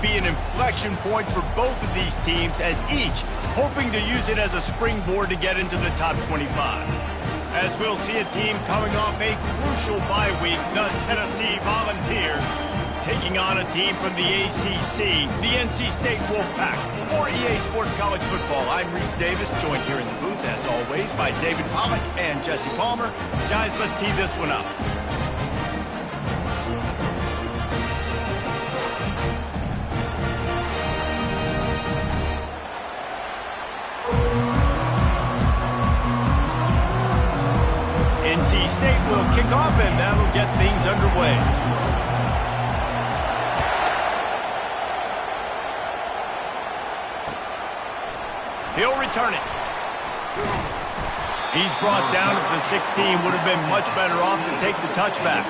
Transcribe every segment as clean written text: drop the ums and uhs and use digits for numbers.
Be an inflection point for both of these teams, as each hoping to use it as a springboard to get into the top 25. As we'll see a team coming off a crucial bye week, the Tennessee Volunteers, taking on a team from the ACC, the NC State Wolfpack. For EA Sports College Football, I'm Reese Davis, joined here in the booth, as always, by David Pollack and Jesse Palmer. Guys, let's tee this one up. NC State will kick off, and that'll get things underway. He'll return it. He's brought down at the 16. Would have been much better off to take the touchback.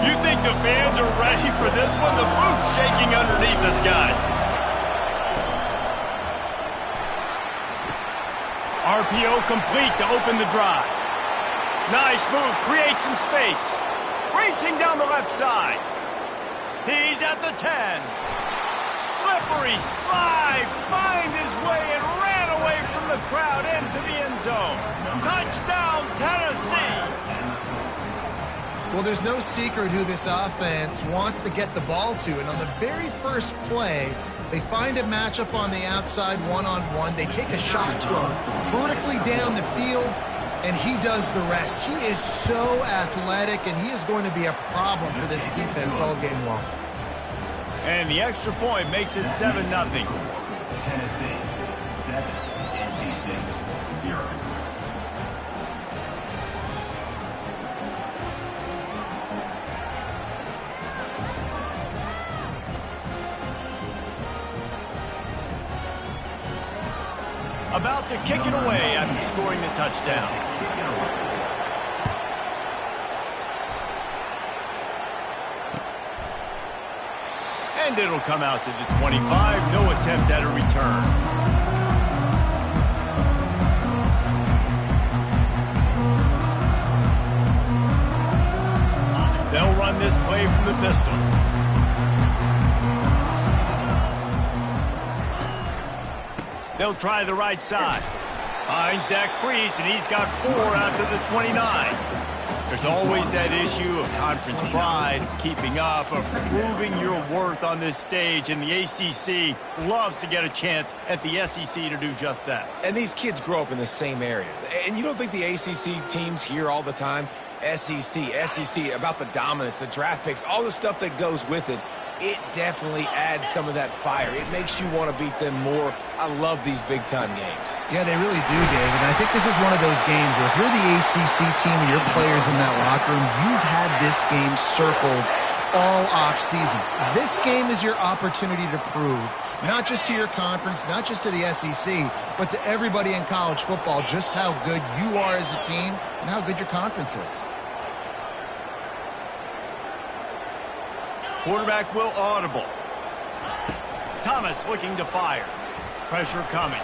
You think the fans are ready for this one? The booth's shaking underneath us, guys. RPO complete to open the drive. Nice move, creates some space. Racing down the left side. He's at the 10. Slippery slide. Find his way and ran away from the crowd into the end zone. Touchdown, Tennessee. Well, there's no secret who this offense wants to get the ball to. And on the very first play, they find a matchup on the outside one-on-one. They take a shot to him vertically down the field, and he does the rest. He is so athletic, and he is going to be a problem for this defense all game long. And the extra point makes it 7-0. Tennessee, 7. NC State, 0. About to kick it away after scoring the touchdown. And it'll come out to the 25. No attempt at a return. They'll run this play from the pistol. They'll try the right side. Finds that crease, and he's got 4 out to the 29. There's always that issue of conference pride, keeping up, of proving your worth on this stage, and the ACC loves to get a chance at the SEC to do just that. And these kids grow up in the same area. And you don't think the ACC teams hear all the time, SEC, about the dominance, the draft picks, all the stuff that goes with it. It definitely adds some of that fire. It makes you want to beat them more. I love these big-time games. Yeah, they really do, Dave. And I think this is one of those games where if you're the ACC team and your players in that locker room, you've had this game circled all off-season. This game is your opportunity to prove, not just to your conference, not just to the SEC, but to everybody in college football, just how good you are as a team and how good your conference is. Quarterback will audible. Thomas looking to fire. Pressure coming.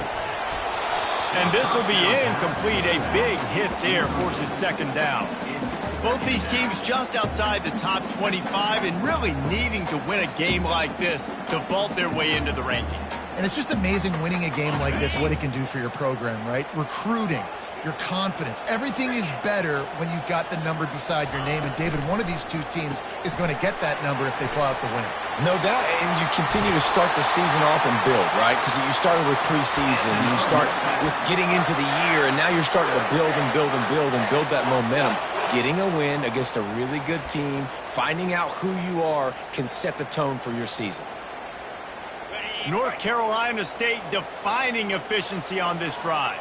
And this will be incomplete. A big hit there forces second down. Both these teams just outside the top 25 and really needing to win a game like this to vault their way into the rankings. And it's just amazing winning a game like this, what it can do for your program, right? Recruiting, your confidence. Everything is better when you've got the number beside your name. And, David, one of these two teams is going to get that number if they pull out the win. No doubt. And you continue to start the season off and build, right? Because you started with preseason. You start with getting into the year, and now you're starting to build and build and build and build that momentum. Getting a win against a really good team, finding out who you are, can set the tone for your season. North Carolina State defining efficiency on this drive.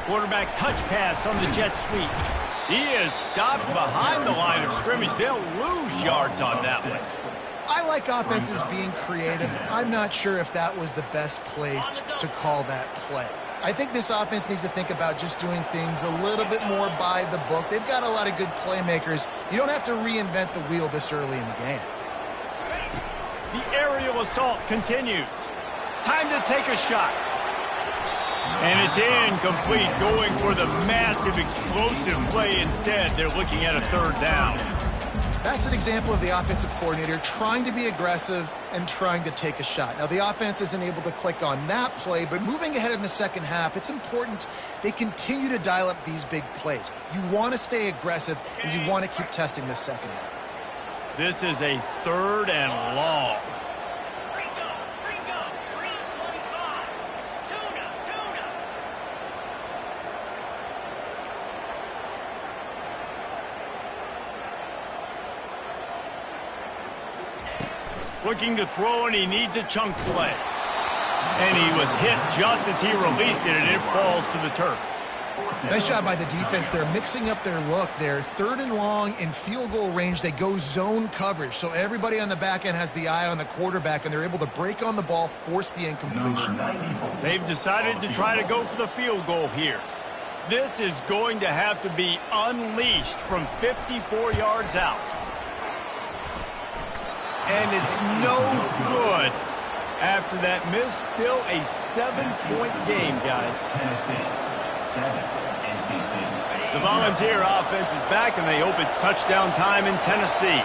Quarterback touch pass on the jet sweep. He is stopped behind the line of scrimmage. They'll lose yards on that one. I like offenses being creative. I'm not sure if that was the best place to call that play. I think this offense needs to think about just doing things a little bit more by the book. They've got a lot of good playmakers. You don't have to reinvent the wheel this early in the game. The aerial assault continues. Time to take a shot. And it's incomplete, going for the massive explosive play instead. They're looking at a third down. That's an example of the offensive coordinator trying to be aggressive and trying to take a shot. Now, the offense isn't able to click on that play, but moving ahead in the second half, it's important they continue to dial up these big plays. You want to stay aggressive, and you want to keep testing this second half. This is a third and long. Looking to throw, and he needs a chunk play. And he was hit just as he released it, and it falls to the turf. Nice job by the defense. They're mixing up their look. They're third and long in field goal range. They go zone coverage, so everybody on the back end has the eye on the quarterback, and they're able to break on the ball, force the incompletion. They've decided to try to go for the field goal here. This is going to have to be unleashed from 54 yards out. And it's no good. After that miss, still a 7-point game, guys. The Volunteer offense is back, and they hope it's touchdown time in Tennessee.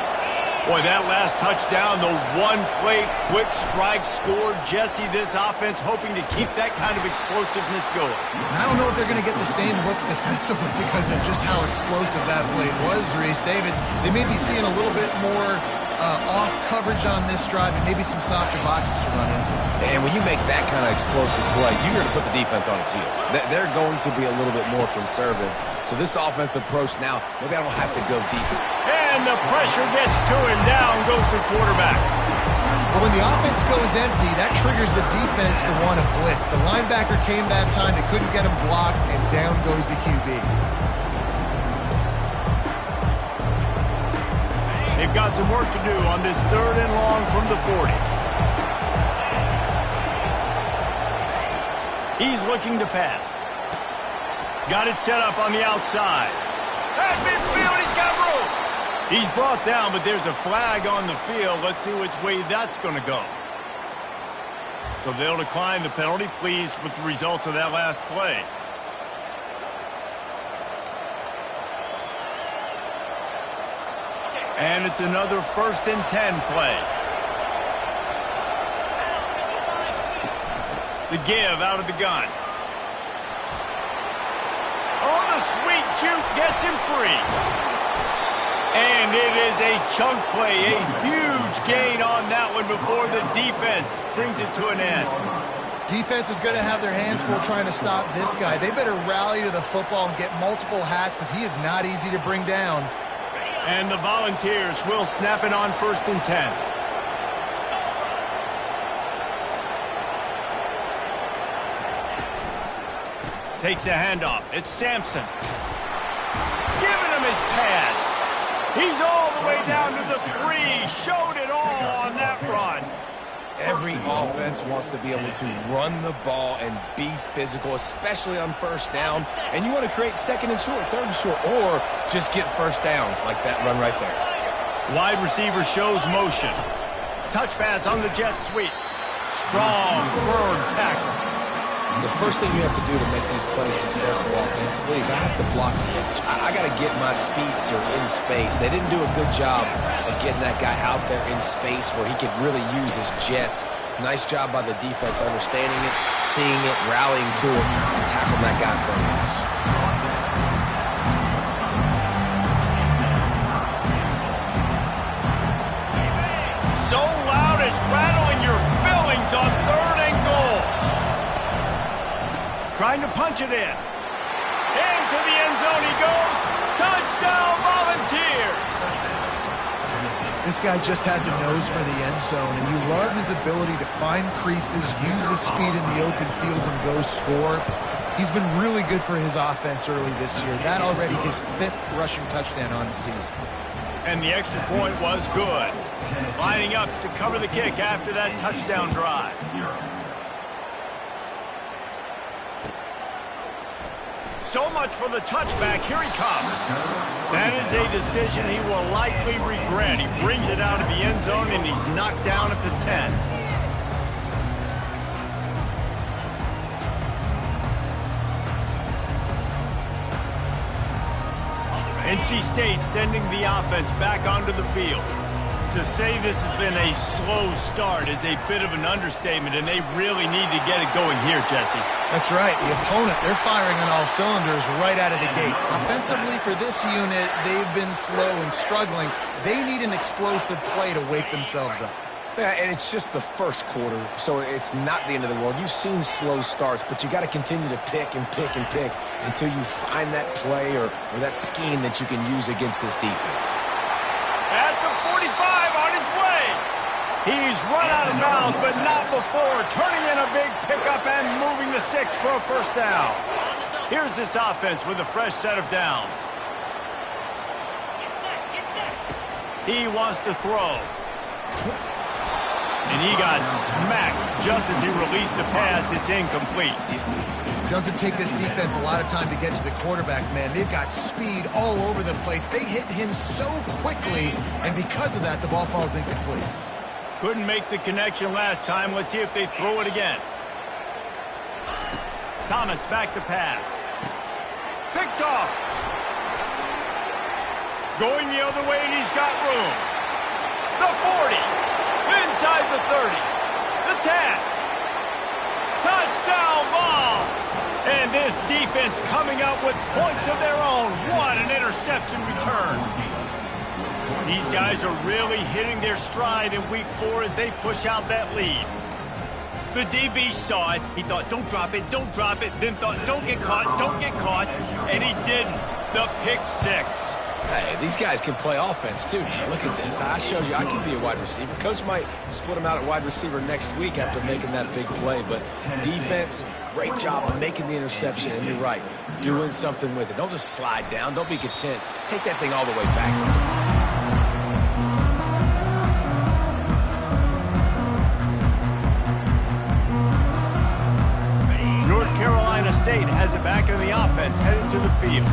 Boy, that last touchdown, the one-play quick strike scored. Jesse, this offense hoping to keep that kind of explosiveness going. And I don't know if they're going to get the same looks defensively because of just how explosive that play was, Reese. David, they may be seeing a little bit more off coverage on this drive and maybe some softer boxes to run into. And when you make that kind of explosive play, you're going to put the defense on its heels. They're going to be a little bit more conservative. So this offensive approach now, maybe I don't have to go deep. And the pressure gets to him. Down goes the quarterback. But when the offense goes empty, that triggers the defense to want to blitz. The linebacker came that time. They couldn't get him blocked, and down goes the QB. They've got some work to do on this third and long from the 40. He's looking to pass. Got it set up on the outside. That's midfield. He's got room. He's brought down, but there's a flag on the field. Let's see which way that's going to go. So they'll decline the penalty. Pleased with the results of that last play. And it's another 1st and 10 play. The give out of the gun. Oh, the sweet juke gets him free. And it is a chunk play, a huge gain on that one before the defense brings it to an end. Defense is going to have their hands full trying to stop this guy. They better rally to the football and get multiple hats because he is not easy to bring down. And the Volunteers will snap it on 1st and 10. Takes the handoff. It's Sampson. Giving him his pads. He's all the way down to the 3. Showed it all on that run. Every offense wants to be able to run the ball and be physical, especially on 1st down. And you want to create 2nd and short, 3rd and short, or just get 1st downs like that run right there. Wide receiver shows motion. Touch pass on the jet sweep. Strong, firm tackle. The first thing you have to do to make these plays successful offensively is I have to block the edge. I got to get my speedster in space. They didn't do a good job of getting that guy out there in space where he could really use his jets. Nice job by the defense understanding it, seeing it, rallying to it, and tackling that guy for a loss. So loud it's rattling your fillings on 3rd and goal. Trying to punch it in. Into the end zone he goes. Touchdown, Volunteers! This guy just has a nose for the end zone, and you love his ability to find creases, use his speed in the open field, and go score. He's been really good for his offense early this year. That already his 5th rushing touchdown on the season. And the extra point was good. Lining up to cover the kick after that touchdown drive. So much for the touchback. Here he comes. That is a decision he will likely regret. He brings it out of the end zone, and he's knocked down at the 10. NC State sending the offense back onto the field. To say this has been a slow start is a bit of an understatement, and they really need to get it going here, Jesse. That's right. The opponent, they're firing on all cylinders right out of the gate. Offensively, for this unit, they've been slow and struggling. They need an explosive play to wake themselves up. Yeah, and it's just the first quarter, so it's not the end of the world. You've seen slow starts, but you got to continue to pick and pick and pick until you find that play or that scheme that you can use against this defense. At the 45, on his way. He's run out of bounds, but not before turning in a big pickup and moving the sticks for a first down. Here's this offense with a fresh set of downs. He wants to throw. And he got smacked just as he released the pass. It's incomplete. Doesn't take this defense a lot of time to get to the quarterback, man. They've got speed all over the place. They hit him so quickly, and because of that, the ball falls incomplete. Couldn't make the connection last time. Let's see if they throw it again. Thomas back to pass. Picked off. Going the other way, and he's got room. The 40. Inside the 30. The 10. Touchdown ball. And this defense coming up with points of their own. What an interception return. These guys are really hitting their stride in week 4 as they push out that lead. The DB saw it. He thought, don't drop it, don't drop it. Then thought, don't get caught, don't get caught. And he didn't. The pick 6. Hey, these guys can play offense, too. Now, look at this. I showed you I can be a wide receiver. Coach might split him out at wide receiver next week after making that big play. But defense, great job of making the interception. And you're right, doing something with it. Don't just slide down. Don't be content. Take that thing all the way back. North Carolina State has it back in the offense, headed to the field.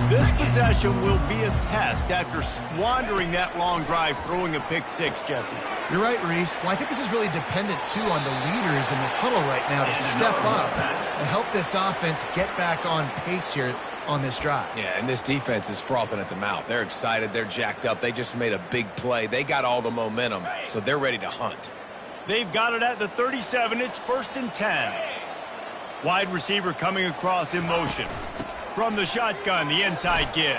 This possession will be a test after squandering that long drive, throwing a pick 6, Jesse. You're right, Reese. Well, I think this is really dependent, too, on the leaders in this huddle right now to step up and help this offense get back on pace here on this drive. Yeah, and this defense is frothing at the mouth. They're excited. They're jacked up. They just made a big play. They got all the momentum, so they're ready to hunt. They've got it at the 37. It's 1st and 10. Wide receiver coming across in motion. From the shotgun, the inside give.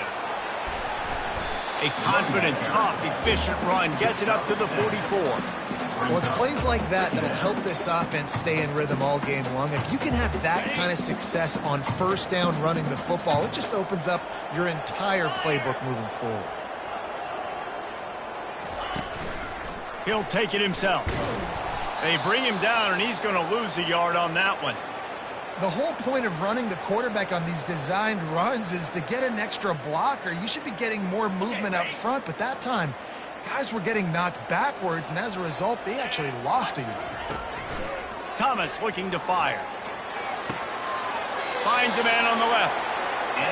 A confident, tough, efficient run gets it up to the 44. Well, it's plays like that that'll help this offense stay in rhythm all game long. If you can have that kind of success on first down running the football, it just opens up your entire playbook moving forward. He'll take it himself. They bring him down, and he's going to lose a yard on that one. The whole point of running the quarterback on these designed runs is to get an extra blocker. You should be getting more movement up front, but that time, guys were getting knocked backwards, and as a result, they actually lost a yard. Thomas looking to fire. Finds a man on the left.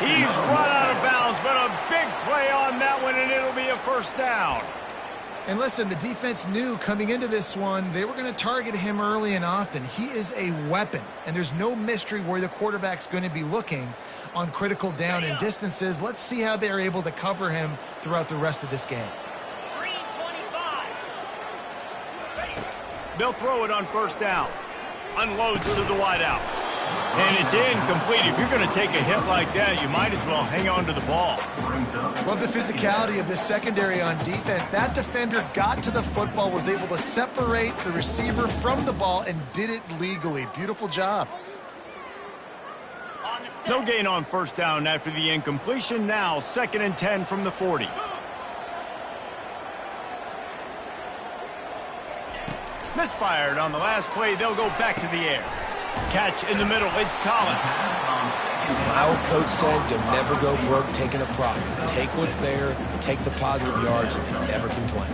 He's run out of bounds, but a big play on that one, and it'll be a first down. And listen, the defense knew coming into this one, they were going to target him early and often. He is a weapon, and there's no mystery where the quarterback's going to be looking on critical down and distances. Let's see how they're able to cover him throughout the rest of this game. They'll throw it on first down. Unloads to the wideout. And it's incomplete. If you're going to take a hit like that, you might as well hang on to the ball. Love the physicality of this secondary on defense. That defender got to the football, was able to separate the receiver from the ball, and did it legally. Beautiful job. No gain on first down after the incompletion. Now 2nd and 10 from the 40. Misfired on the last play. They'll go back to the air. Catch in the middle. It's Collins. My old coach said you'll never go broke taking a profit. Take what's there, take the positive yards, and never complain.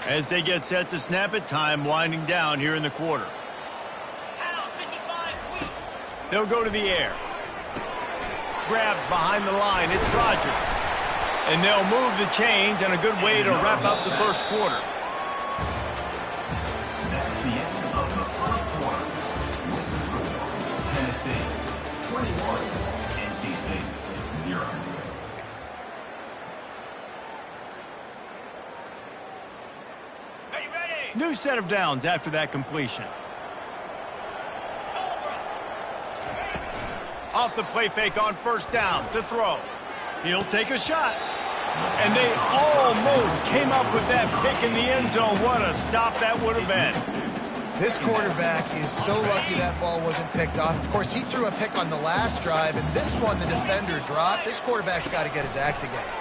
As they get set to snap it, time winding down here in the quarter. They'll go to the air. Grabbed behind the line. It's Rodgers. And they'll move the chains, and a good way to wrap up the first quarter. That's the end of the first quarter. With the score, Tennessee 21, NC State 0. New set of downs after that completion. Off the play fake on first down to throw. He'll take a shot. And they almost came up with that pick in the end zone. What a stop that would have been. This quarterback is so lucky that ball wasn't picked off. Of course, he threw a pick on the last drive, and this one the defender dropped. This quarterback's got to get his act together.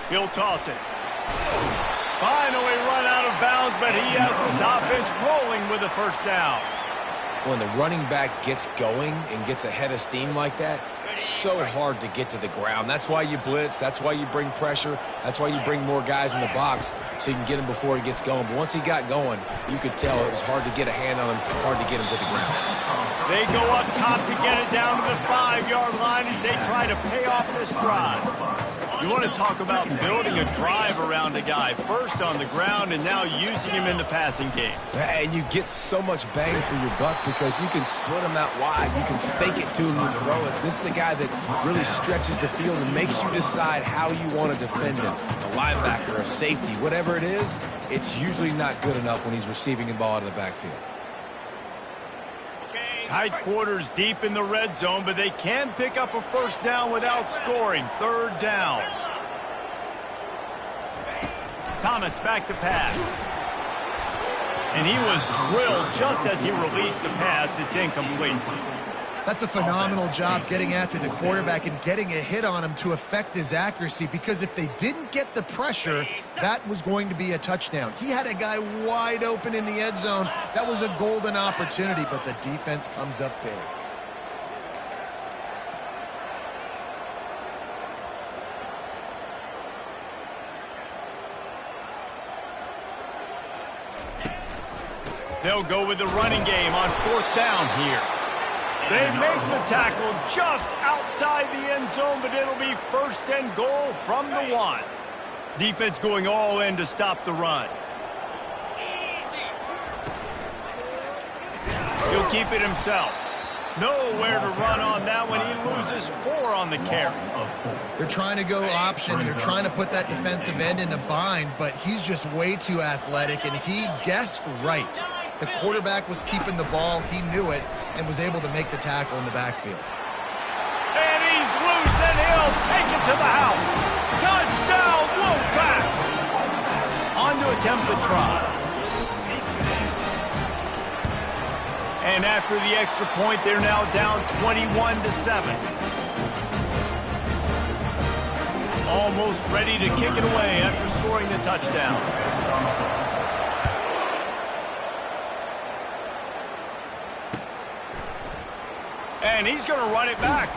He'll toss it. Finally run out of bounds, but he has this offense rolling with a first down. When the running back gets going and gets ahead of steam like that, it's so hard to get to the ground. That's why you blitz. That's why you bring pressure. That's why you bring more guys in the box so you can get him before he gets going. But once he got going, you could tell it was hard to get a hand on him, hard to get him to the ground. They go up top to get it down to the 5-yard line as they try to pay off this drive. You want to talk about building a drive around a guy, first on the ground and now using him in the passing game. And you get so much bang for your buck because you can split him out wide. You can fake it to him and throw it. This is the guy that really stretches the field and makes you decide how you want to defend him. A linebacker, a safety, whatever it is, it's usually not good enough when he's receiving the ball out of the backfield. Tight quarters deep in the red zone, but they can pick up a first down without scoring. Third down. Thomas back to pass. And he was drilled just as he released the pass. It's incomplete. That's a phenomenal job getting after the quarterback and getting a hit on him to affect his accuracy, because if they didn't get the pressure, that was going to be a touchdown. He had a guy wide open in the end zone. That was a golden opportunity, but the defense comes up big. They'll go with the running game on fourth down here. They make the tackle just outside the end zone, but it'll be first and goal from the 1. Defense going all in to stop the run. He'll keep it himself. Nowhere to run on that one. He loses 4 on the carry. They're trying to go option. They're trying to put that defensive end in a bind, but he's just way too athletic, and he guessed right. The quarterback was keeping the ball. He knew it and was able to make the tackle in the backfield. And he's loose, and he'll take it to the house. Touchdown, Wolfpack! On to attempt the try. And after the extra point, they're now down 21-7. Almost ready to kick it away after scoring the touchdown. And he's going to run it back.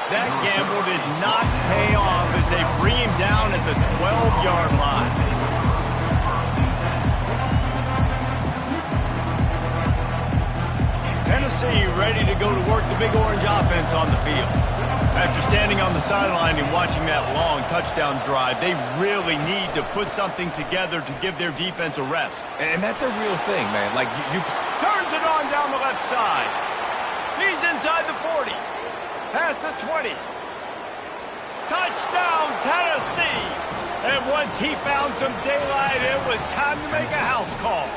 That gamble did not pay off as they bring him down at the 12-yard line. Tennessee ready to go to work the Big Orange offense on the field. After standing on the sideline and watching that long touchdown drive, they really need to put something together to give their defense a rest. And that's a real thing, man. Like you turns it on down the left side. He's inside the 40. Past the 20. Touchdown, Tennessee. And once he found some daylight, it was time to make a house call.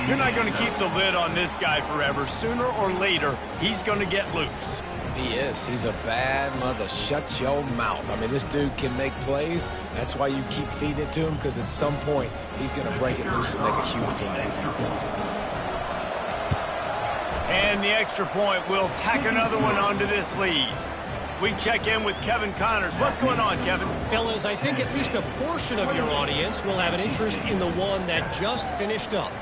You're not going to keep the lid on this guy forever. Sooner or later, he's going to get loose. He is. He's a bad mother. Shut your mouth. I mean, this dude can make plays. That's why you keep feeding it to him, because at some point, he's going to break it loose and make a huge play. And the extra point will tack another one onto this lead. We check in with Kevin Connors. What's going on, Kevin? Fellas, I think at least a portion of your audience will have an interest in the one that just finished up.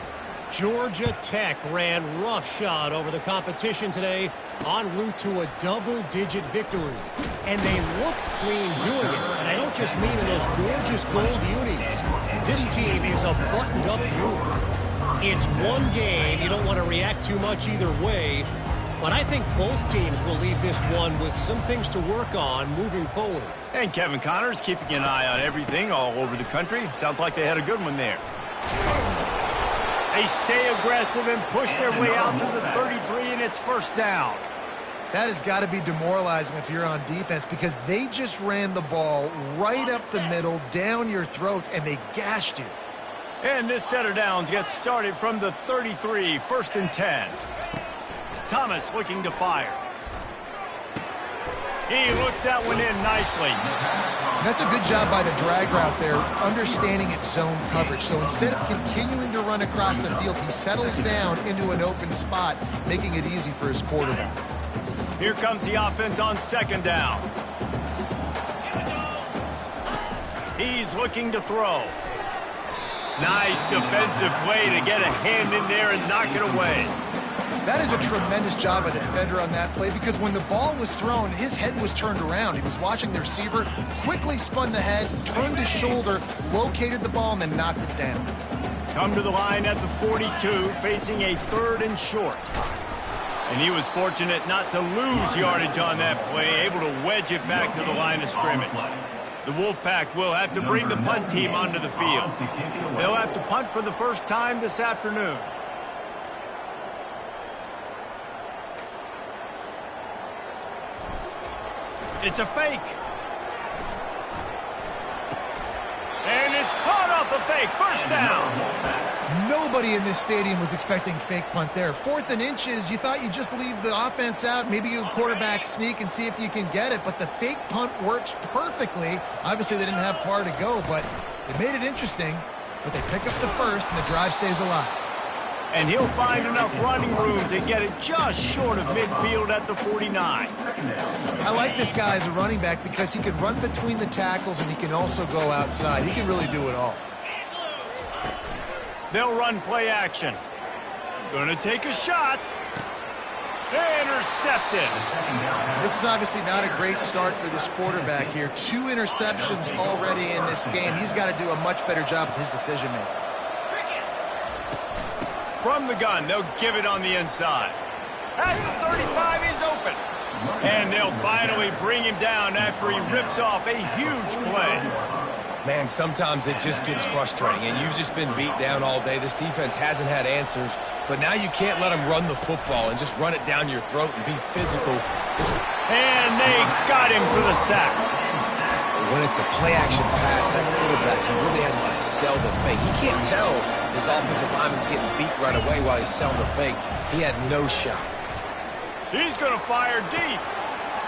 Georgia Tech ran roughshod over the competition today en route to a double-digit victory. And they looked clean doing it. And I don't just mean in those gorgeous gold unis. This team is a buttoned-up group. It's one game. You don't want to react too much either way. But I think both teams will leave this one with some things to work on moving forward. And Kevin Connors keeping an eye on everything all over the country. Sounds like they had a good one there. They stay aggressive and push their way out to the 33, and it's first down. That has got to be demoralizing if you're on defense because they just ran the ball right up the middle, down your throats, and they gashed you. And this set of downs gets started from the 33, 1st and 10. Thomas looking to fire. He looks that one in nicely. That's a good job by the drag route there, understanding its zone coverage. So instead of continuing to run across the field, he settles down into an open spot, making it easy for his quarterback. Here comes the offense on 2nd down. He's looking to throw. Nice defensive play to get a hand in there and knock it away. That is a tremendous job by the defender on that play because when the ball was thrown, his head was turned around. He was watching the receiver, quickly spun the head, turned his shoulder, located the ball, and then knocked it down. Come to the line at the 42, facing a 3rd and short. And he was fortunate not to lose yardage on that play, able to wedge it back to the line of scrimmage. The Wolfpack will have to bring the punt team onto the field. They'll have to punt for the first time this afternoon. It's a fake. And it's caught off the fake. 1st down. Nobody in this stadium was expecting fake punt there. 4th and inches, you thought you'd just leave the offense out, maybe you quarterback sneak and see if you can get it, but the fake punt works perfectly. Obviously, they didn't have far to go, but it made it interesting. But they pick up the 1st, and the drive stays alive. And he'll find enough running room to get it just short of midfield at the 49. I like this guy as a running back because he can run between the tackles and he can also go outside. He can really do it all. They'll run play action. Gonna take a shot. Intercepted. This is obviously not a great start for this quarterback here. 2 interceptions already in this game. He's got to do a much better job with his decision-making. From the gun, they'll give it on the inside. At the 35, he's open. And they'll finally bring him down after he rips off a huge play. Man, sometimes it just gets frustrating, and you've just been beat down all day. This defense hasn't had answers, but now you can't let them run the football and just run it down your throat and be physical. And they got him for the sack. When it's a play-action pass, that quarterback, he really has to sell the fake. He can't tell his offensive lineman's getting beat right away while he's selling the fake. He had no shot. He's going to fire deep.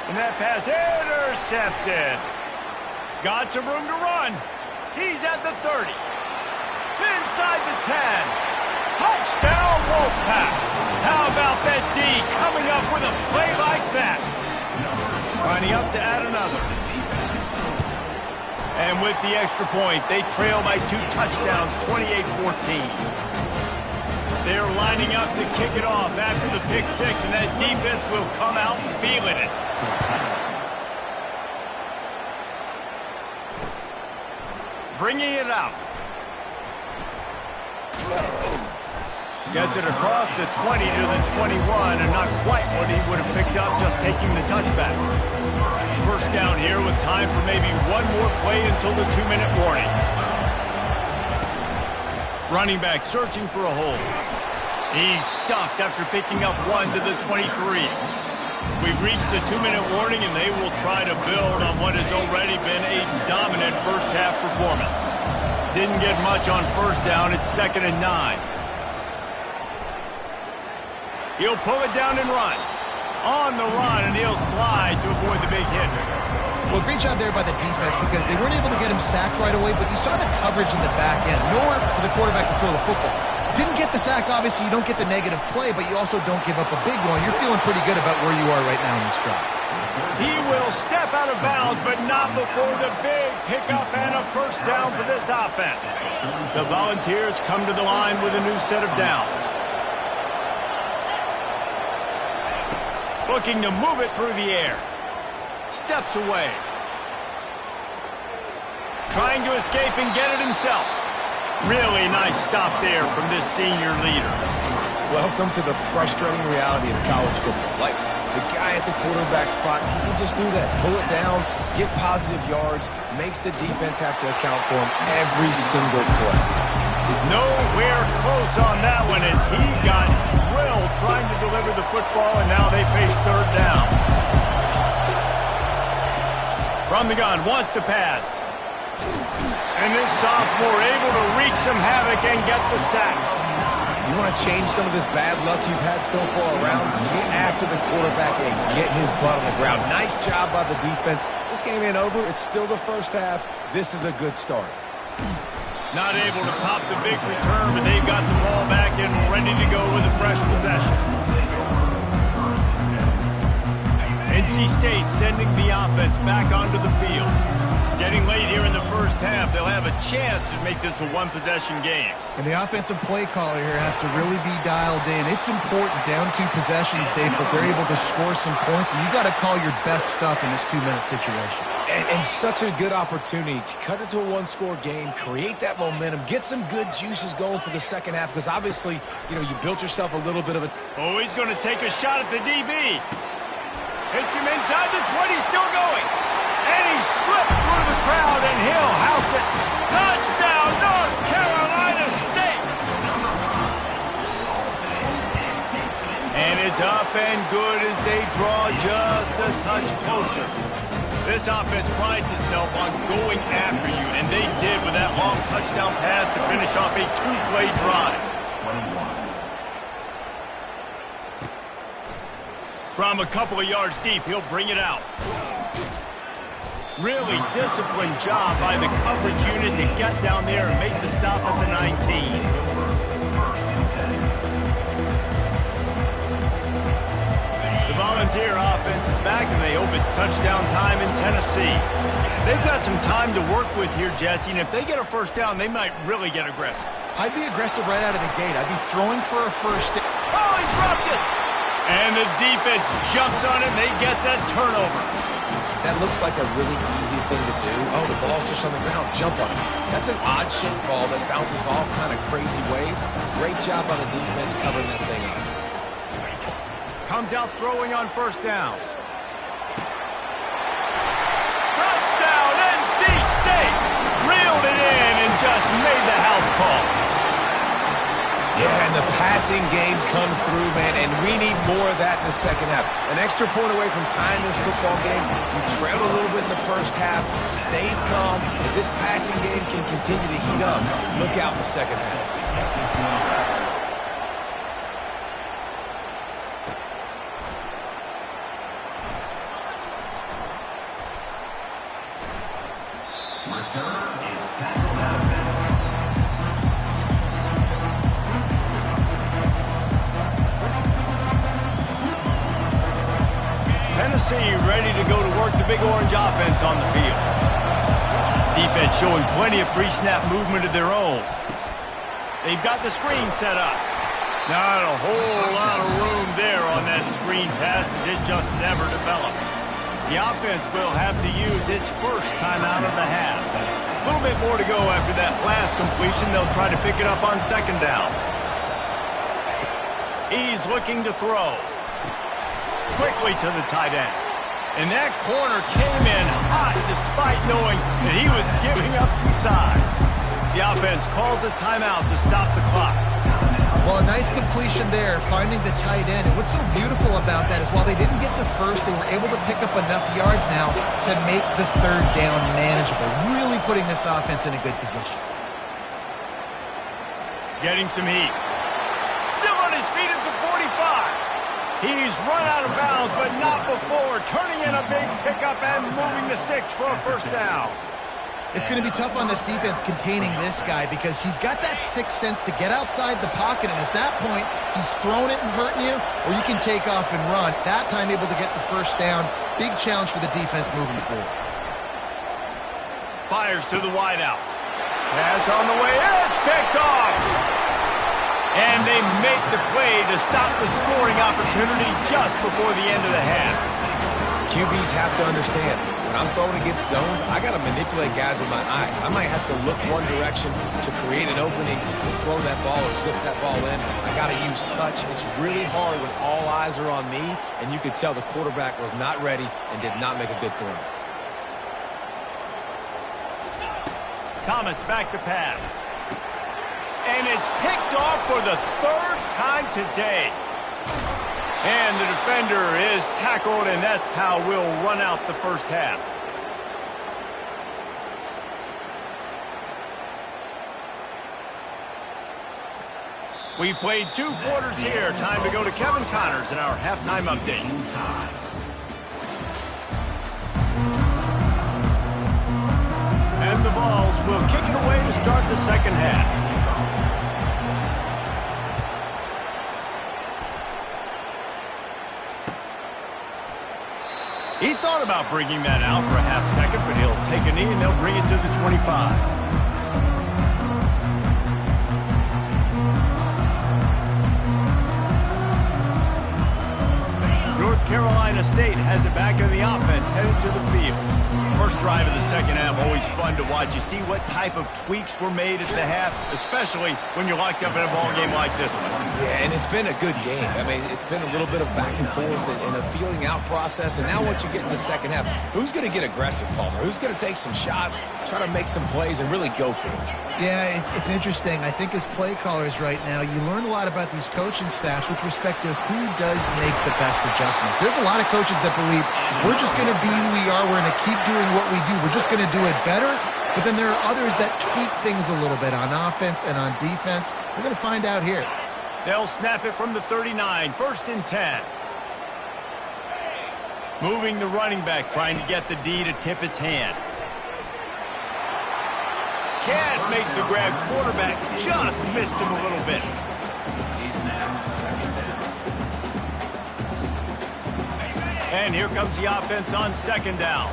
And that pass intercepted. Got some room to run. He's at the 30. Inside the 10. Touchdown, Wolfpack. How about that D coming up with a play like that? Lining up to add another. And with the extra point, they trail by 2 touchdowns, 28-14. They're lining up to kick it off after the pick 6, and that defense will come out feeling it. Bringing it out. Gets it across the 20 to the 21, and not quite what he would have picked up just taking the touchback. First down here with time for maybe one more play until the 2-minute warning. Running back searching for a hole. He's stuffed after picking up 1 to the 23. We've reached the 2-minute warning, and they will try to build on what has already been a dominant first-half performance. Didn't get much on first down. It's 2nd and 9. He'll pull it down and run. On the run, and he'll slide to avoid the big hit. Well, great job there by the defense because they weren't able to get him sacked right away, but you saw the coverage in the back end. Nowhere for the quarterback to throw the football. Didn't get the sack, obviously. You don't get the negative play, but you also don't give up a big one. You're feeling pretty good about where you are right now in this drive. He will step out of bounds, but not before the big pickup and a first down for this offense. The Volunteers come to the line with a new set of downs. Looking to move it through the air. Steps away. Trying to escape and get it himself. Really nice stop there from this senior leader. Welcome to the frustrating reality of college football. Like, the guy at the quarterback spot, he can just do that. Pull it down, get positive yards, makes the defense have to account for him every single play. Nowhere close on that one as he got drilled trying to deliver the football, and now they face third down. From the gun, wants to pass. And this sophomore able to wreak some havoc and get the sack. You want to change some of this bad luck you've had so far around? Get after the quarterback and get his butt on the ground. Nice job by the defense. This game ain't over. It's still the first half. This is a good start. Not able to pop the big return, but they've got the ball back and ready to go with a fresh possession. NC State sending the offense back onto the field. Getting late here in the first half, they'll have a chance to make this a one-possession game. And the offensive play caller here has to really be dialed in. It's important down 2 possessions, Dave, that they're able to score some points. So you got to call your best stuff in this 2-minute situation. And such a good opportunity to cut it to a one-score game, create that momentum, get some good juices going for the second half, because obviously, you built yourself a little bit of a... Oh, he's going to take a shot at the DB. Hits him inside the 20, still going. And he slipped through the crowd, and he'll house it. Touchdown, North Carolina State! And it's up and good as they draw just a touch closer. This offense prides itself on going after you, and they did with that long touchdown pass to finish off a 2-play drive. From a couple of yards deep, he'll bring it out. Really disciplined job by the coverage unit to get down there and make the stop at the 19. The Volunteer offense is back, and they hope it's touchdown time in Tennessee. They've got some time to work with here, Jesse, and if they get a first down, they might really get aggressive. I'd be aggressive right out of the gate. I'd be throwing for a first down. Oh, he dropped it! And the defense jumps on it, and they get that turnover. That looks like a really easy thing to do. Oh, the ball's just on the ground. Jump on it. That's an odd-shaped ball that bounces all kind of crazy ways. Great job by the defense covering that thing up. Comes out throwing on first down. Touchdown, NC State! Reeled it in and just made the house call. Yeah, and the passing game comes through, man, and we need more of that in the second half. An extra point away from tying this football game. You trailed a little bit in the first half, stayed calm. If this passing game can continue to heat up, look out in the second half. Tennessee ready to go to work the Big Orange offense on the field. Defense showing plenty of pre-snap movement of their own. They've got the screen set up. Not a whole lot of room there on that screen pass as it just never developed. The offense will have to use its first time out of the half. A little bit more to go after that last completion. They'll try to pick it up on second down. He's looking to throw. Quickly to the tight end. And that corner came in hot despite knowing that he was giving up some size. The offense calls a timeout to stop the clock. Well, a nice completion there, finding the tight end. And what's so beautiful about that is while they didn't get the first, they were able to pick up enough yards now to make the third down manageable. Really putting this offense in a good position. Getting some heat. Still on his feet at the 45. He's run out of bounds, but not before. Turning in a big pickup and moving the sticks for a first down. It's going to be tough on this defense containing this guy because he's got that sixth sense to get outside the pocket, and at that point, he's throwing it and hurting you, or you can take off and run. That time able to get the first down. Big challenge for the defense moving forward. Fires to the wideout. Pass on the way. It's picked off. And they make the play to stop the scoring opportunity just before the end of the half. QBs have to understand, when I'm throwing against zones, I got to manipulate guys with my eyes. I might have to look one direction to create an opening to throw that ball or zip that ball in. I got to use touch. It's really hard when all eyes are on me, and you could tell the quarterback was not ready and did not make a good throw. Thomas back to pass. And it's picked off for the third time today. And the defender is tackled, and that's how we'll run out the first half. We've played 2 quarters here. Time to go to Kevin Connors in our halftime update. And the Vols will kick it away to start the second half. He thought about bringing that out for a half second, but he'll take a knee and they'll bring it to the 25. North Carolina State has it back in the offense, headed to the field. First drive of the second half, always fun to watch. You see what type of tweaks were made at the half, especially when you're locked up in a ball game like this one. Yeah, and it's been a good game. I mean, it's been a little bit of back and forth and a feeling out process. And now once you get in the second half, who's going to get aggressive, Palmer? Who's going to take some shots, try to make some plays, and really go for it? Yeah, it's interesting. I think as play callers right now, you learn a lot about these coaching staffs with respect to who does make the best adjustments. There's a lot of coaches that believe we're just going to be who we are. We're going to keep doing what we do. We're just going to do it better. But then there are others that tweak things a little bit on offense and on defense. We're going to find out here. They'll snap it from the 39, 1st and 10. Moving the running back, trying to get the D to tip its hand. Can't make the grab. Quarterback just missed him a little bit. And here comes the offense on 2nd down.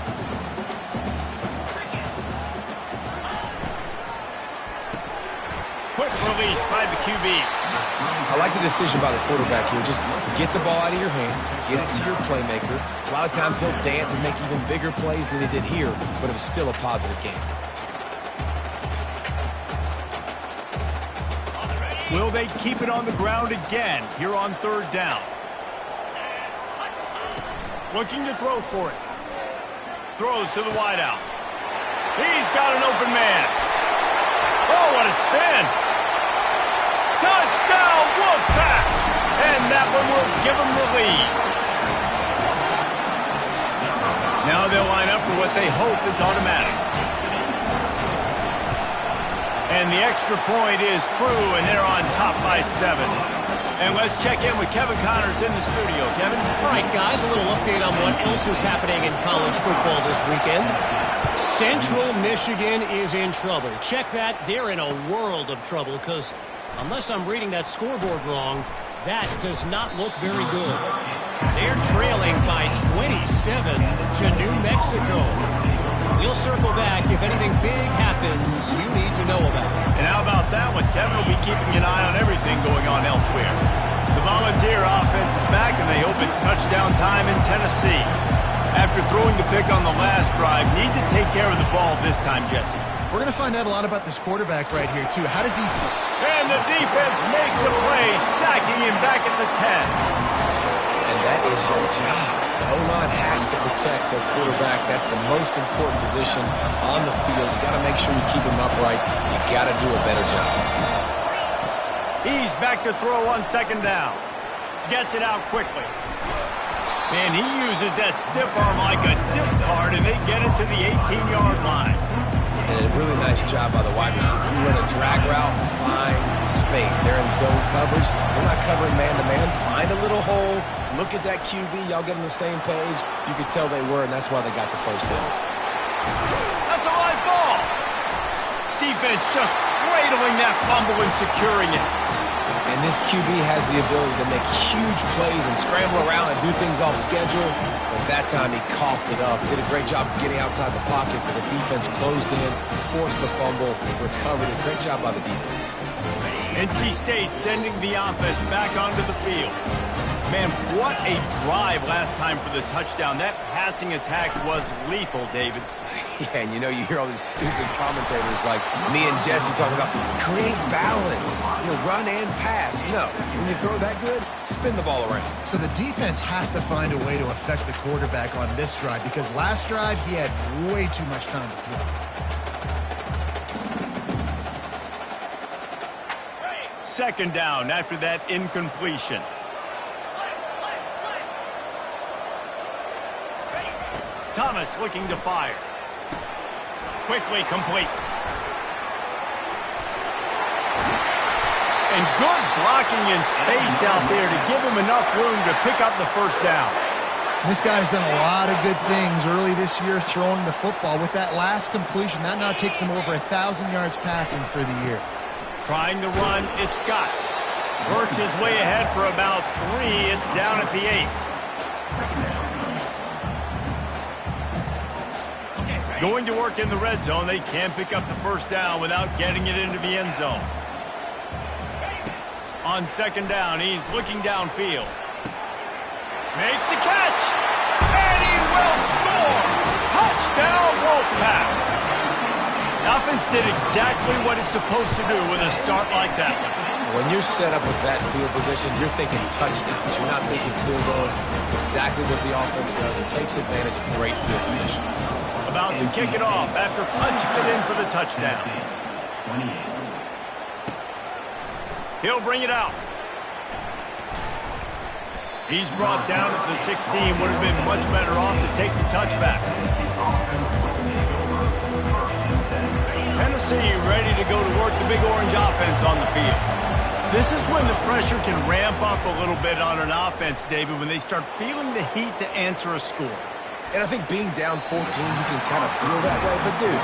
Quick release by the QB. I like the decision by the quarterback here. Just get the ball out of your hands, get it to your playmaker. A lot of times he'll dance and make even bigger plays than he did here, but it was still a positive game. Will they keep it on the ground again here on 3rd down? Looking to throw for it. Throws to the wideout. He's got an open man. Oh, what a spin. Touchdown, Wolfpack! And that one will give them the lead. Now they'll line up for what they hope is automatic. And the extra point is true, and they're on top by 7. And let's check in with Kevin Connors in the studio. Kevin? All right, guys, a little update on what else is happening in college football this weekend. Central Michigan is in trouble. Check that. They're in a world of trouble because unless I'm reading that scoreboard wrong, that does not look very good. They're trailing by 27 to New Mexico. We'll circle back if anything big happens you need to know about. And how about that one? Kevin will be keeping an eye on everything going on elsewhere. The Volunteer offense is back, and they hope it's touchdown time in Tennessee. After throwing the pick on the last drive, need to take care of the ball this time, Jesse. We're going to find out a lot about this quarterback right here, too. How does he... And the defense makes a play, sacking him back at the 10. And that is your job. The O-line has to protect their quarterback. That's the most important position on the field. You got to make sure you keep him upright. You got to do a better job. He's back to throw on 2nd down. Gets it out quickly. Man, he uses that stiff arm like a discard, and they get it to the 18-yard line. And a really nice job by the wide receiver. You run a drag route, find space. They're in zone coverage. They're not covering man-to-man. Find a little hole. Look at that QB. Y'all get on the same page. You could tell they were, and that's why they got the first down. That's a live ball. Defense just cradling that fumble and securing it. And this QB has the ability to make huge plays and scramble around and do things off schedule. But that time he coughed it up. Did a great job of getting outside the pocket, but the defense closed in, forced the fumble, recovered it. Great job by the defense. NC State sending the offense back onto the field. Man, what a drive last time for the touchdown. That passing attack was lethal, David. Yeah, and you know, you hear all these stupid commentators like me and Jesse talking about create balance, run and pass. No, when you throw that good, spin the ball around. So the defense has to find a way to affect the quarterback on this drive because last drive he had way too much time to throw. Second down after that incompletion. Thomas looking to fire. Quickly complete. And good blocking in space out there to give him enough room to pick up the first down. This guy's done a lot of good things early this year throwing the football. With that last completion, that now takes him over 1,000 yards passing for the year. Trying to run, it's Scott. Works his way ahead for about 3. It's down at the 8. Going to work in the red zone. They can pick up the first down without getting it into the end zone. On second down, he's looking downfield. Makes the catch. And he will score. Touchdown, Wolfpack. The offense did exactly what it's supposed to do with a start like that. When you're set up with that field position, you're thinking touchdowns. You're not thinking field goals. It's exactly what the offense does. It takes advantage of great field position. About to kick it off after punching it in for the touchdown. He'll bring it out. He's brought down at the 16. Would have been much better off to take the touchback. Tennessee ready to go to work the Big Orange offense on the field. This is when the pressure can ramp up a little bit on an offense, David, when they start feeling the heat to answer a score. And I think being down 14, you can kind of feel that way. But, dude,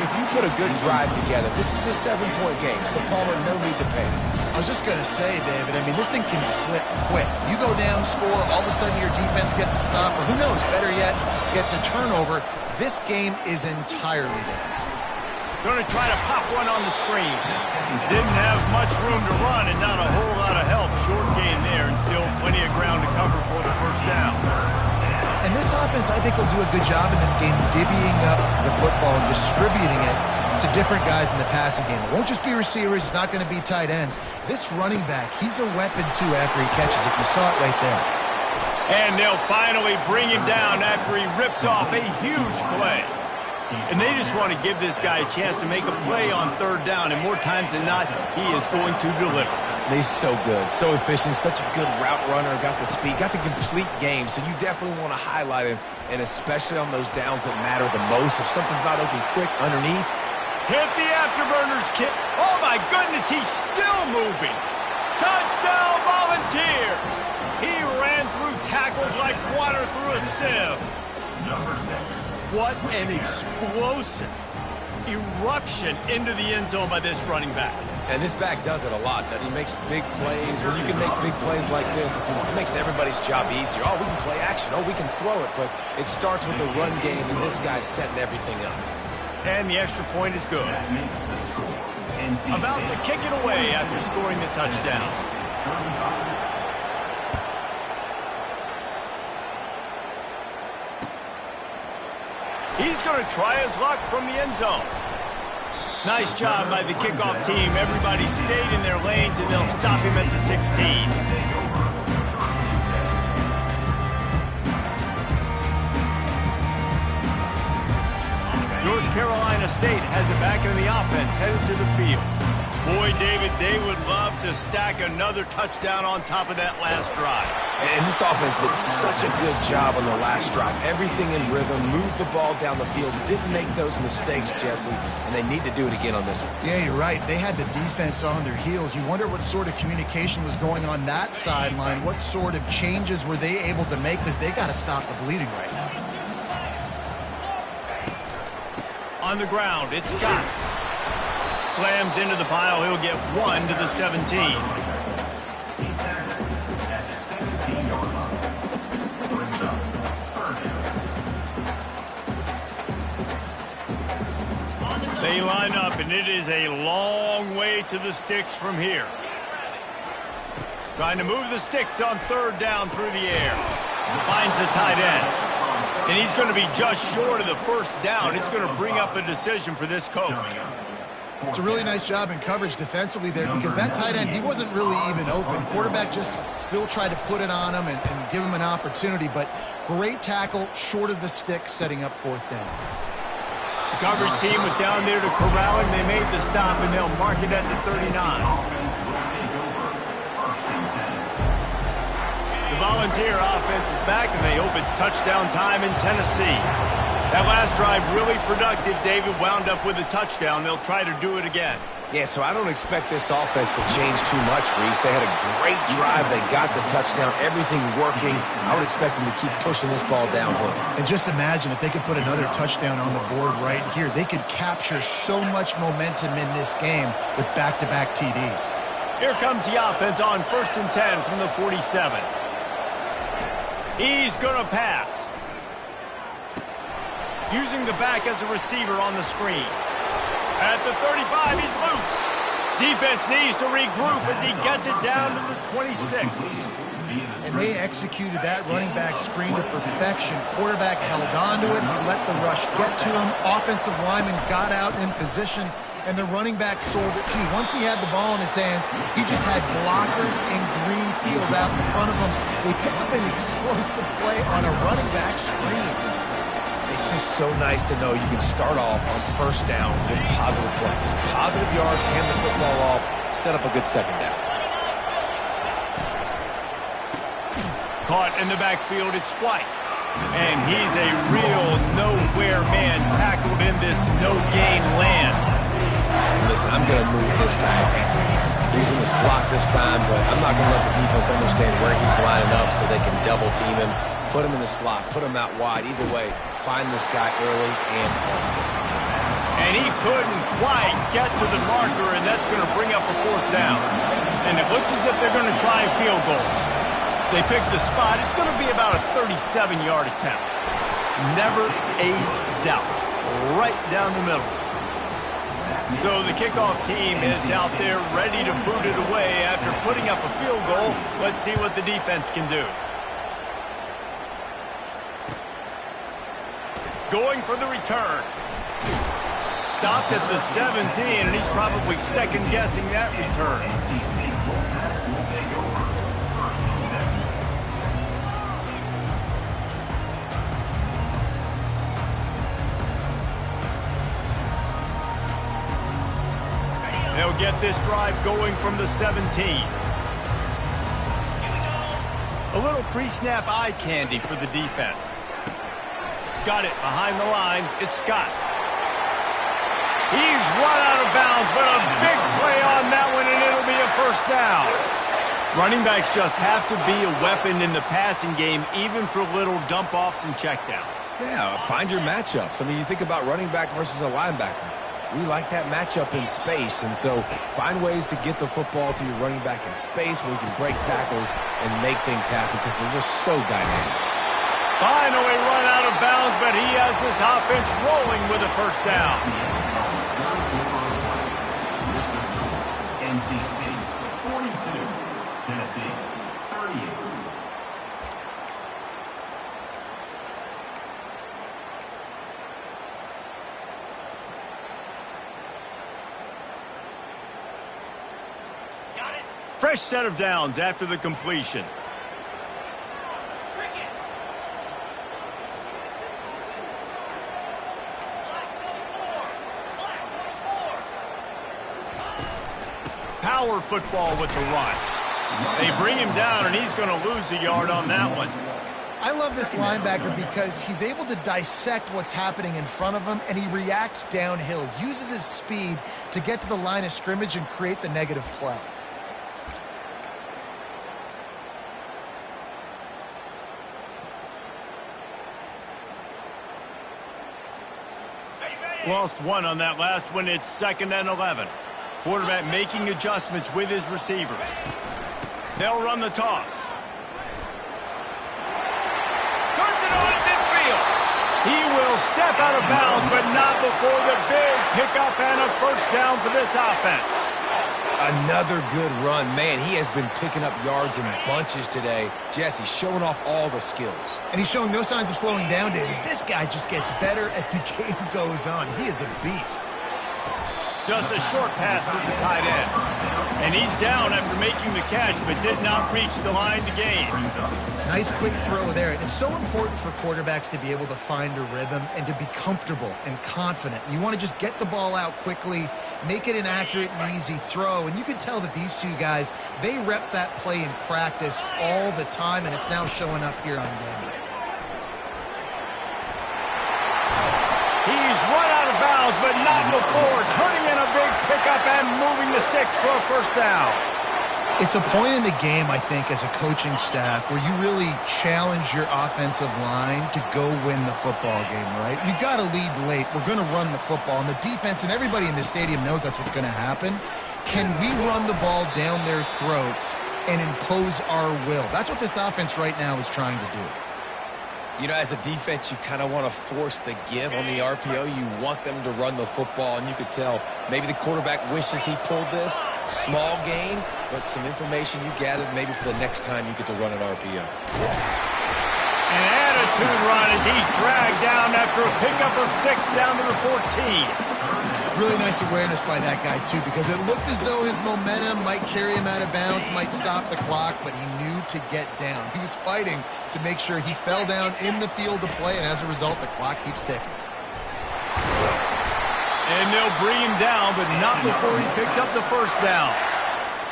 if you put a good drive together, this is a 7-point game. So, Palmer, no need to panic. I was just going to say, David, I mean, this thing can flip quick. You go down, score, all of a sudden your defense gets a stop, or who knows, better yet, gets a turnover. This game is entirely different. Going to try to pop one on the screen. Didn't have much room to run and not a whole lot of help. Short gain there and still plenty of ground to cover for the first down. And this offense, I think, will do a good job in this game divvying up the football and distributing it to different guys in the passing game. It won't just be receivers. It's not going to be tight ends. This running back, he's a weapon, too, after he catches it. You saw it right there. And they'll finally bring him down after he rips off a huge play. And they just want to give this guy a chance to make a play on third down. And more times than not, he is going to deliver. He's so good, so efficient, such a good route runner, got the speed, got the complete game. So you definitely want to highlight him, and especially on those downs that matter the most. If something's not open quick underneath. Hit the afterburners kick. Oh, my goodness, he's still moving. Touchdown, Volunteers. He ran through tackles like water through a sieve. What an explosive eruption into the end zone by this running back. And this back does it a lot. That he makes big plays. When you can make big plays like this, it makes everybody's job easier. Oh, we can play action. Oh, we can throw it. But it starts with the run game, and this guy's setting everything up. And the extra point is good. About to kick it away after scoring the touchdown. He's going to try his luck from the end zone. Nice job by the kickoff team. Everybody stayed in their lanes, and they'll stop him at the 16. North Carolina State has it back in the offense, headed to the field. Boy, David, they would love to stack another touchdown on top of that last drive. And this offense did such a good job on the last drive. Everything in rhythm, moved the ball down the field, didn't make those mistakes, Jesse, and they need to do it again on this one. Yeah, you're right. They had the defense on their heels. You wonder what sort of communication was going on that sideline. What sort of changes were they able to make, because they got to stop the bleeding right now. On the ground, it's Scott. Slams into the pile. He'll get 1 to the 17. They line up, and it is a long way to the sticks from here. Trying to move the sticks on third down through the air. Finds the tight end. And he's going to be just short of the first down. It's going to bring up a decision for this coach. It's a really nice job in coverage defensively there, because that tight end, he wasn't really even open. Quarterback just still tried to put it on him and give him an opportunity, but great tackle short of the stick, setting up fourth down. The coverage team was down there to corral him. They made the stop, and they'll mark it at the 39. The Volunteer offense is back, and they hope it's touchdown time in Tennessee. That last drive really productive. David wound up with a touchdown. They'll try to do it again. Yeah, so I don't expect this offense to change too much, Reese. They had a great drive. They got the touchdown, everything working. I would expect them to keep pushing this ball downhill. And just imagine if they could put another touchdown on the board right here. They could capture so much momentum in this game with back-to-back TDs. Here comes the offense on 1st and 10 from the 47. He's going to pass. Using the back as a receiver on the screen. At the 35, he's loose. Defense needs to regroup as he gets it down to the 26. And they executed that running back screen to perfection. Quarterback held on to it. He let the rush get to him. Offensive lineman got out in position, and the running back sold it too. Once he had the ball in his hands, he just had blockers in green field out in front of him. They pick up an explosive play on a running back screen. It's just so nice to know you can start off on 1st down with positive plays. Positive yards, hand the football off, set up a good 2nd down. Caught in the backfield, it's White. And he's a real nowhere man tackled in this no-gain land. And listen, I'm going to move this guy down. He's in the slot this time, but I'm not going to let the defense understand where he's lining up so they can double-team him. Put him in the slot, put him out wide. Either way, find this guy early and often. And he couldn't quite get to the marker, and that's going to bring up a 4th down. And it looks as if they're going to try a field goal. They pick the spot. It's going to be about a 37-yard attempt. Never a doubt. Right down the middle. So the kickoff team is out there ready to boot it away after putting up a field goal. Let's see what the defense can do. Going for the return. Stopped at the 17, and he's probably second-guessing that return. They'll get this drive going from the 17. A little pre-snap eye candy for the defense. Got it behind the line. It's Scott. He's run out of bounds, but a big play on that one, and it'll be a 1st down. Running backs just have to be a weapon in the passing game, even for little dump-offs and checkdowns. Yeah, find your matchups. I mean, you think about running back versus a linebacker. We like that matchup in space, and so find ways to get the football to your running back in space where you can break tackles and make things happen because they're just so dynamic. Finally run out of bounds, but he has this offense rolling with a 1st down. NC State 42, Tennessee 38. Fresh set of downs after the completion. Power football with the run. They bring him down, and he's going to lose a yard on that one. I love this linebacker because he's able to dissect what's happening in front of him, and he reacts downhill, uses his speed to get to the line of scrimmage and create the negative play. Lost one on that last one. It's 2nd and 11. Quarterback making adjustments with his receivers. They'll run the toss. Turns it on at midfield. He will step out of bounds, but not before the big pickup and a 1st down for this offense. Another good run. Man, he has been picking up yards in bunches today. Jesse showing off all the skills. And he's showing no signs of slowing down, David. This guy just gets better as the game goes on. He is a beast. Just a short pass to the tight end. And he's down after making the catch, but did not reach the line to gain. Nice quick throw there. It's so important for quarterbacks to be able to find a rhythm and to be comfortable and confident. You want to just get the ball out quickly, make it an accurate and easy throw. And you can tell that these two guys, they rep that play in practice all the time, and it's now showing up here on game day. He's run out of bounds. bounds, but not before. Turning in a big pickup and moving the sticks for a first down. It's a point in the game, I think, as a coaching staff where you really challenge your offensive line to go win the football game, right? We've got to lead late. We're going to run the football. And the defense and everybody in the stadium knows that's what's going to happen. Can we run the ball down their throats and impose our will? That's what this offense right now is trying to do. You know, as a defense, you kind of want to force the give on the RPO. You want them to run the football, and you could tell maybe the quarterback wishes he pulled this. Small gain, but some information you gathered maybe for the next time you get to run an RPO. An attitude run as he's dragged down after a pickup of 6 down to the 14. Really nice awareness by that guy, too, because it looked as though his momentum might carry him out of bounds, might stop the clock, but he knew to get down. He was fighting to make sure he fell down in the field to play, and as a result, the clock keeps ticking. And they'll bring him down, but not before he picks up the first down.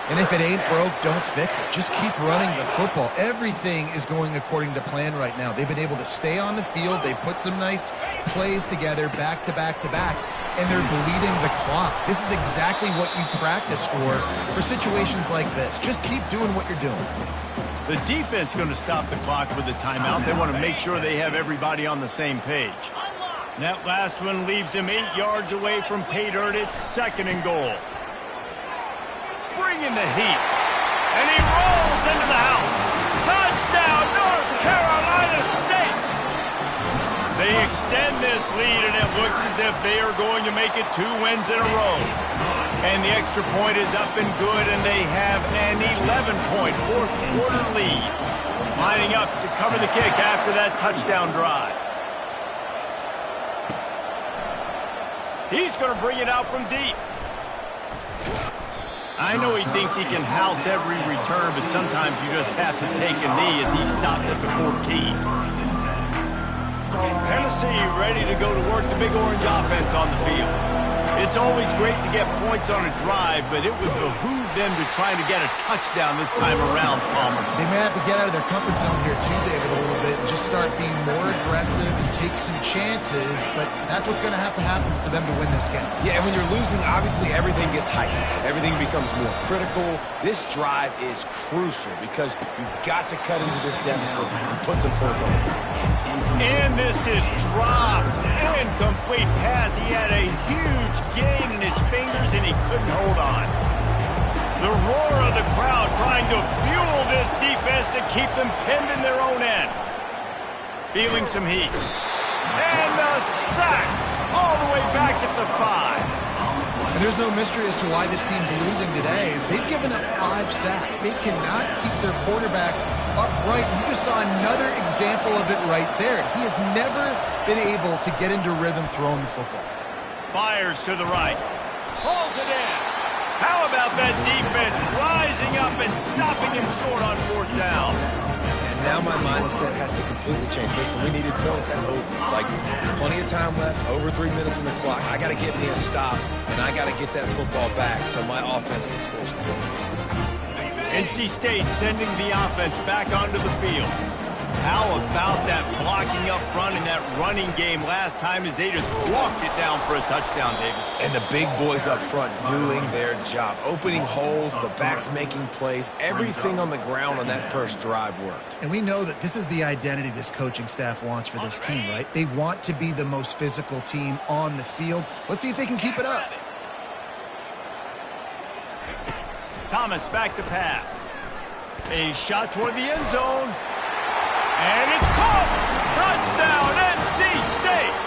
And if it ain't broke, don't fix it. Just keep running the football. Everything is going according to plan right now. They've been able to stay on the field. They put some nice plays together back to back to back, and they're bleeding the clock. This is exactly what you practice for situations like this. Just keep doing what you're doing. The defense is going to stop the clock with a timeout. They want to make sure they have everybody on the same page. That last one leaves him 8 yards away from pay dirt. It's 2nd and goal. Bringing the heat. And he rolls into the house. Touchdown, North Carolina State. They extend this lead, and it looks as if they are going to make it 2 wins in a row. And the extra point is up and good, and they have an 11-point fourth-quarter lead. Lining up to cover the kick after that touchdown drive. He's going to bring it out from deep. I know he thinks he can house every return, but sometimes you just have to take a knee as he stopped at the 14. Tennessee ready to go to work the Big Orange offense on the field. It's always great to get points on a drive, but it would behoove them to try to get a touchdown this time around, Palmer. They may have to get out of their comfort zone here too, David, a little bit, and just start being more aggressive and take some chances, but that's what's going to happen for them to win this game. Yeah, and when you're losing, obviously everything gets heightened. Everything becomes more critical. This drive is crucial because you've got to cut into this deficit and put some points on it. And this is dropped. Incomplete pass. He had a huge gain in his fingers, and he couldn't hold on. The roar of the crowd trying to fuel this defense to keep them pinned in their own end. Feeling some heat. And a sack all the way back at the 5. And there's no mystery as to why this team's losing today. They've given up 5 sacks. They cannot keep their quarterback upright. You just saw another example of it right there. He has never been able to get into rhythm throwing the football. Fires to the right. Pulls it in. How about that defense rising up and stopping him short on 4th down? And now my mindset has to completely change. Listen, we needed points. That's over. Like, plenty of time left, over 3 minutes on the clock. I got to get me a stop, and I got to get that football back so my offense can score some points. NC State sending the offense back onto the field. How about that blocking up front in that running game last time as they just walked it down for a touchdown, David? And the big boys up front doing their job. Opening holes, the backs making plays. Everything on the ground on that first drive worked. And we know that this is the identity this coaching staff wants for this team, right? They want to be the most physical team on the field. Let's see if they can keep it up. Thomas back to pass. A shot toward the end zone. And it's caught! Touchdown, NC State!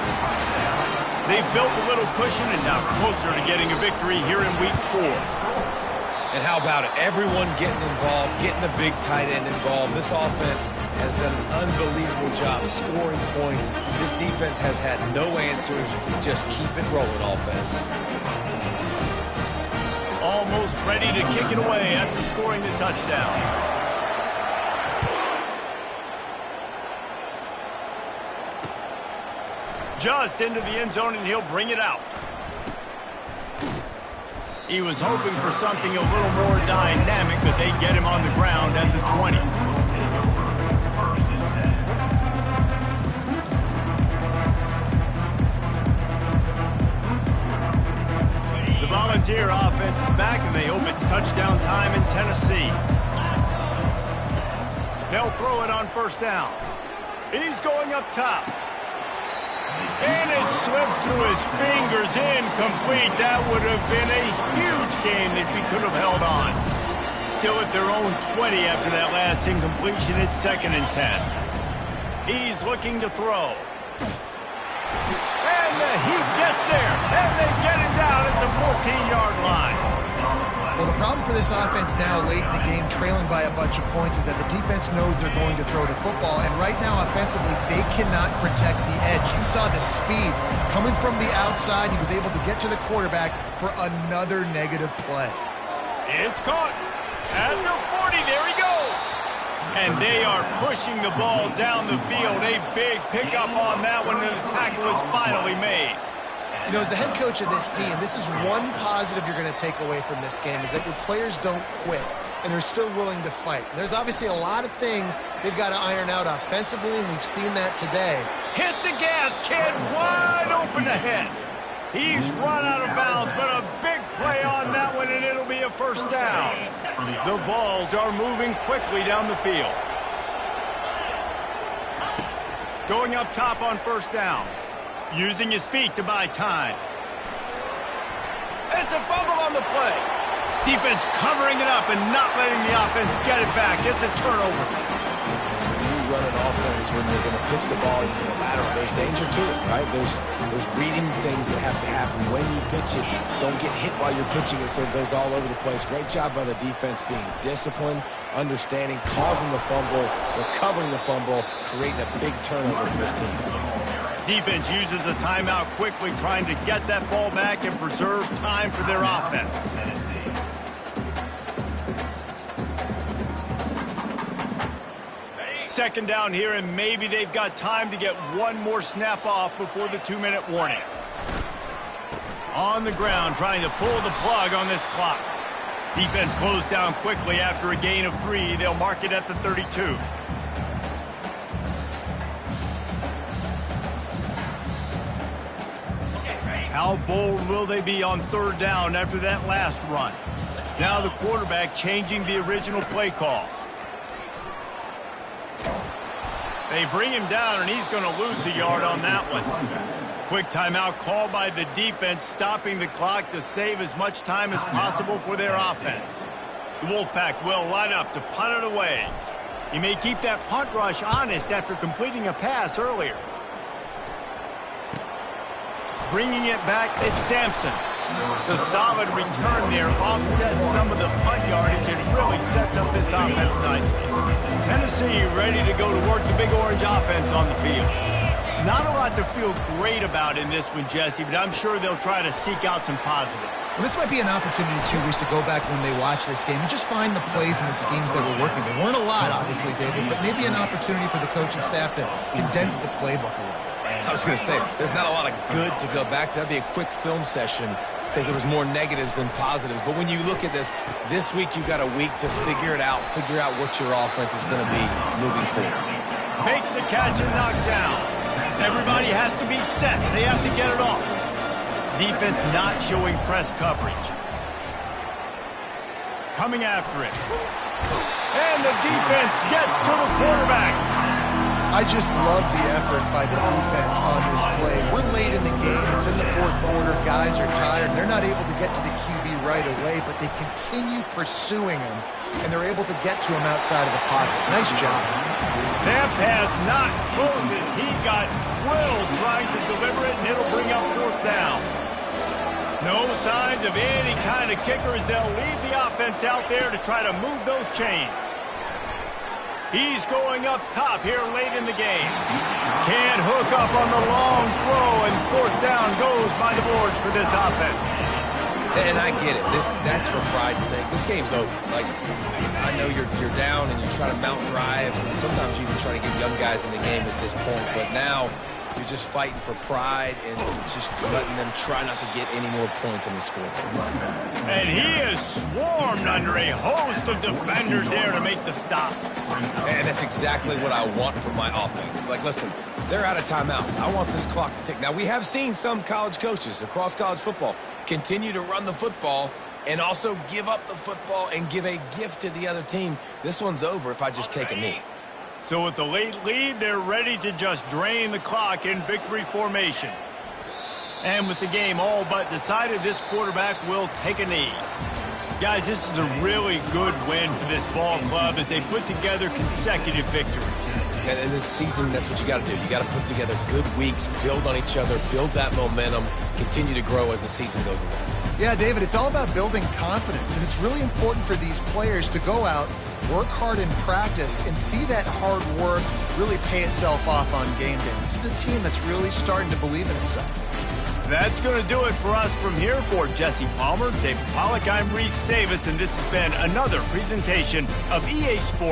They've built a little cushion and now closer to getting a victory here in Week 4. And how about it? Everyone getting involved, getting the big tight end involved. This offense has done an unbelievable job scoring points. This defense has had no answers. Just keep it rolling, offense. Almost ready to kick it away after scoring the touchdown. Just into the end zone, and he'll bring it out. He was hoping for something a little more dynamic, but they get him on the ground at the 20. It's touchdown time in Tennessee. They'll throw it on first down. He's going up top. And it slips through his fingers, incomplete. That would have been a huge game if he could have held on. Still at their own 20 after that last incompletion. It's 2nd and 10. He's looking to throw. And he gets there. And they get him down at the 14-yard line. Well, the problem for this offense now late in the game, trailing by a bunch of points, is that the defense knows they're going to throw the football. And right now, offensively, they cannot protect the edge. You saw the speed coming from the outside. He was able to get to the quarterback for another negative play. It's caught. At the 40, there he goes. And they are pushing the ball down the field. A big pickup on that one, and the tackle is finally made. You know, as the head coach of this team, this is one positive you're going to take away from this game, is that your players don't quit, and they're still willing to fight. And there's obviously a lot of things they've got to iron out offensively, and we've seen that today. Hit the gas, kid. Wide open ahead. He's run out of bounds, but a big play on that one, and it'll be a first down. The Vols are moving quickly down the field. Going up top on first down. Using his feet to buy time. It's a fumble on the play. Defense covering it up and not letting the offense get it back. It's a turnover. You run an offense when you're going to pitch the ball, no matter, there's danger to it, right? There's reading things that have to happen when you pitch it. Don't get hit while you're pitching it so it goes all over the place. Great job by the defense being disciplined, understanding, causing the fumble, recovering the fumble, creating a big turnover for this team. Defense uses a timeout quickly, trying to get that ball back and preserve time for their offense. Second down here, and maybe they've got time to get one more snap off before the 2-minute warning. On the ground, trying to pull the plug on this clock. Defense closed down quickly after a gain of 3. They'll mark it at the 32. How bold will they be on third down after that last run? Now the quarterback changing the original play call. They bring him down, and he's going to lose a yard on that one. Quick timeout called by the defense, stopping the clock to save as much time as possible for their offense. The Wolfpack will line up to punt it away. He may keep that punt rush honest after completing a pass earlier. Bringing it back, it's Sampson. The solid return there offsets some of the punt yardage and really sets up this offense nicely. Tennessee ready to go to work the Big Orange offense on the field. Not a lot to feel great about in this one, Jesse, but I'm sure they'll try to seek out some positives. Well, this might be an opportunity, too, Reese, to go back when they watch this game and just find the plays and the schemes that were working. There weren't a lot, obviously, David, but maybe an opportunity for the coaching staff to condense the playbook a little. I was going to say, there's not a lot of good to go back to. That'd be a quick film session because there was more negatives than positives. But when you look at this week you got a week to figure it out, figure out what your offense is going to be moving forward. Makes the catch and knock down. Everybody has to be set. They have to get it off. Defense not showing press coverage. Coming after it. And the defense gets to the quarterback. I just love the effort by the defense on this play. We're late in the game. It's in the fourth quarter. Guys are tired. They're not able to get to the QB right away, but they continue pursuing him, and they're able to get to him outside of the pocket. Nice job. That pass not closes. He got drilled trying to deliver it, and it'll bring up fourth down. No signs of any kind of kicker as they'll leave the offense out there to try to move those chains. He's going up top here late in the game. Can't hook up on the long throw, and fourth down goes by the boards for this offense. And I get it. That's for pride's sake. This game's over. Like, I know you're down and you try to mount drives, and sometimes you even try to get young guys in the game at this point. But now you're just fighting for pride and just letting them try not to get any more points on the scoreboard. And he is swarmed under a host of defenders there to make the stop. And that's exactly what I want from my offense. Like, listen, they're out of timeouts. I want this clock to tick. Now, we have seen some college coaches across college football continue to run the football and also give up the football and give a gift to the other team. This one's over if I just take a knee. So with the late lead, they're ready to just drain the clock in victory formation. And with the game all but decided, this quarterback will take a knee. Guys, this is a really good win for this ball club as they put together consecutive victories. And in this season, that's what you got to do. You got to put together good weeks, build on each other, build that momentum, continue to grow as the season goes along. Yeah, David, it's all about building confidence, and it's really important for these players to go out, work hard in practice, and see that hard work really pay itself off on game day. This is a team that's really starting to believe in itself. That's going to do it for us from here. For Jesse Palmer, David Pollack, I'm Reese Davis, and this has been another presentation of EA Sports.